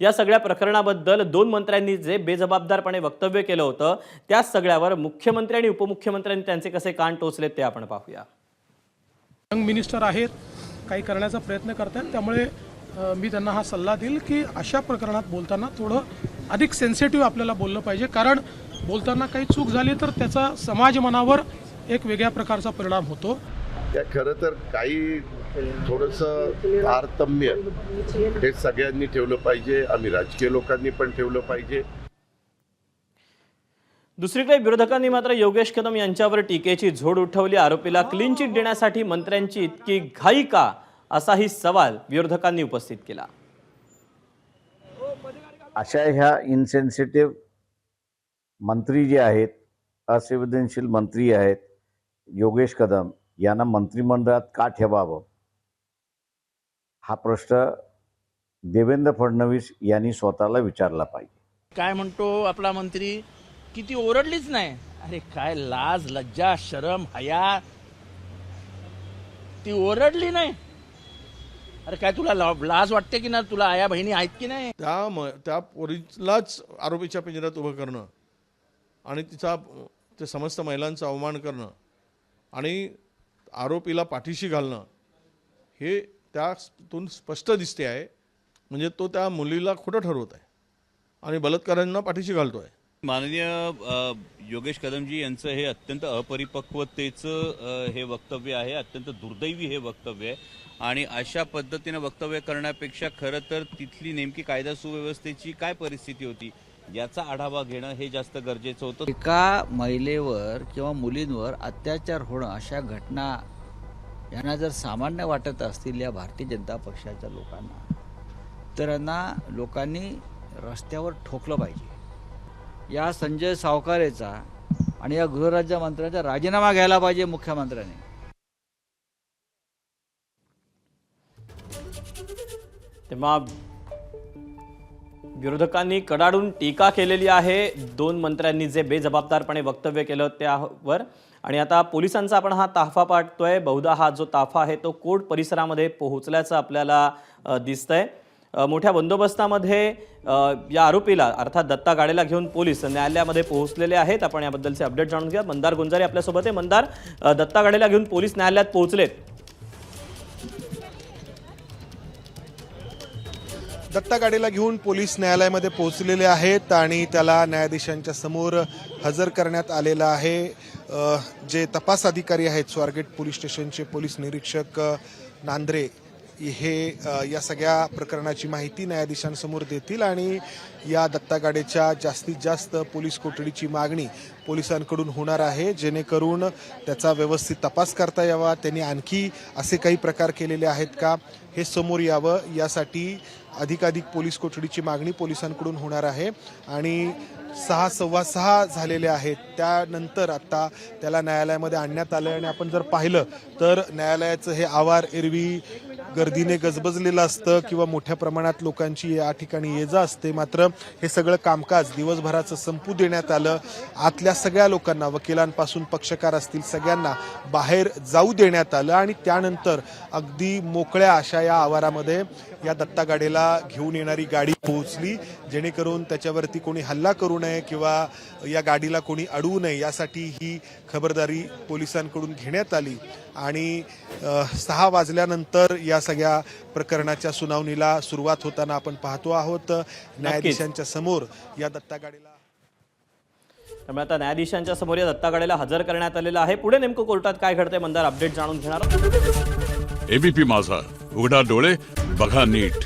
या सगळ्या प्रकरणाबद्दल दोन मंत्र्यांनी जे बेजबाबदारपणे वक्तव्य केलं होतं त्या सगळ्यावर मुख्यमंत्री आणि उपमुख्यमंत्र्यांनी त्यांचे कसे कान टोचले ते आपण पाहूया। यंग मिनिस्टर आहेत, काही करण्याचा प्रयत्न करतात, त्यामुळे मी त्यांना हा सल्ला देईल की अशा प्रकरणात बोलताना थोडं अधिक सेन्सिटिव्ह आपल्याला बोललं पाहिजे, कारण बोलताना काही चूक झाली तर त्याचा समाज मनावर एक वेगळ्या प्रकारचा परिणाम होतो। त्या खरं तर काही थोडंसं तारतम्य हे सगळ्यांनी ठेवलं पाहिजे, आम्ही राजकीय लोकांनी पण ठेवलं पाहिजे। दुसरीकडे विरोधकांनी मात्र योगेश कदम यांच्यावर टीकेची झोड उठवली। आरोपीला क्लीन चिट देण्यासाठी मंत्र्यांची इतकी घाई का, असाही सवाल विरोधकांनी उपस्थित केला। अशा ह्या इनसेन्सिटिव्ह मंत्री जे आहेत, असंवेदनशील मंत्री आहेत योगेश कदम यांना मंत्रिमंडळात का ठेवावं, हा प्रश्न देवेंद्र फडणवीस यांनी स्वतःला विचारला पाहिजे। काय म्हणतो आपला मंत्री की ती ओरडलीच नाही। अरे काय लाज लज्जा शरम हया, ती ओरडली नाही। अरे काय तुला लाज वाटते की ना, तुला आया बहिणी आहेत की नाही? त्या पोरीलाच आरोपीच्या पिंजऱ्यात उभं करणं आणि त्या समस्त महिलांचा अवमान करणं आणि आरोपीला पाठीशी घालणं हे त्यातून स्पष्ट दिसते आहे। म्हणजे तो त्या मुलीला खोटं ठरवत आहे आणि बलात्कारांना पाठीशी घालतो आहे। माननीय योगेश कदमजी यांचं हे अत्यंत अपरिपक्वतेचं हे वक्तव्य आहे, अत्यंत दुर्दैवी हे वक्तव्य आहे आणि अशा पद्धतीने वक्तव्य करण्यापेक्षा खरं तर तिथली नेमकी कायदा सुव्यवस्थेची काय परिस्थिती होती याचा आढावा घेणं हे जास्त गरजेचं होतं। एका महिलेवर किंवा मुलींवर अत्याचार होणं, अशा घटना यांना जर सामान्य वाटत असतील या भारतीय जनता पक्षाच्या लोकांना, तर यांना लोकांनी रस्त्यावर ठोकलं पाहिजे। या संजय सावकारेचा आणि या गृहराज्यमंत्र्यांचा राजीनामा घ्यायला पाहिजे मुख्यमंत्र्यांनी। तेव्हा विरोधकांनी कडाडून टीका केलेली आहे दोन मंत्र्यांनी जे बेजबाबदारपणे वक्तव्य केलं त्यावर। आणि आता पोलिसांचा आपण हा ताफा पाहतोय, बहुधा हा जो ताफा आहे तो कोर्ट परिसरामध्ये पोहोचल्याचं आपल्याला दिसतंय। मोठ्या बंदोबस्तामध्ये या आरोपीला अर्थात दत्ता गाडेला घेऊन पोलीस न्यायालयामध्ये पोहोचलेले आहेत। आपण याबद्दलचे अपडेट जाणून घ्या। मंदार गुंजारे आपल्यासोबत आहे। मंदार, दत्ता गाडेला घेऊन पोलीस न्यायालयात पोहोचलेत। दत्ता गाडीला घेऊन पोलीस न्यायालयामध्ये पोहोचलेले आहेत आणि त्याला न्यायाधीशांच्या समोर हजर करण्यात आलेला आहे। जे तपास अधिकारी आहेत, स्वारगेट पोलीस स्टेशनचे पोलीस निरीक्षक नांद्रे, हे या सगळ्या प्रकरणाची माहिती न्यायाधीशांसमोर देतील आणि या दत्ता गाडेच्या जास्तीत जास्त पोलीस कोठडीची मागणी पोलिसांकडून होणार आहे, जेणेकरून त्याचा व्यवस्थित तपास करता यावा। त्यांनी आणखी असे काही प्रकार केलेले आहेत का हे समोर यावं, यासाठी अधिकाधिक पोलीस कोठडीची मागणी पोलिसांकडून होणार आहे। आणि 6:15 झालेले आहेत, त्यानंतर आता त्याला न्यायालयामध्ये आणण्यात आलं आणि आपण जर पाहिलं तर न्यायालयाचं हे आवार एरवी गर्दीने गजबजलेलं असतं किंवा मोठ्या प्रमाणात लोकांची या ठिकाणी ये जा असते, मात्र हे सगळं कामकाज दिवसभराचं संपू देण्यात आलं। आतल्या सगळ्या लोकांना, वकिलांपासून पक्षकार असतील सगळ्यांना बाहेर जाऊ देण्यात आलं आणि त्यानंतर अगदी मोकळ्या अशा या आवारामध्ये या दत्ता गाडेला घेऊन येणारी गाडी पोहोचली, जेणेकरून त्याच्यावरती कोणी हल्ला करू नये किंवा या गाडीला कोणी अडवू नये यासाठी ही खबरदारी पोलिसांकडून घेण्यात आली। आणि 6 वाजल्यानंतर या सगळ्या प्रकरणाच्या सुनावणीला सुरुवात होताना आपण पाहतो आहोत। न्यायाधीशांच्या समोर या दत्ता गाडेला त्यामुळे आता न्यायाधीशांच्या समोर या दत्ता गाडेला हजर करण्यात आलेलं आहे। पुढे नेमकं कोर्टात काय घडतंय मंदार अपडेट जाणून घेणार। एबीपी माझा, उघडा डोळे बघा नीट।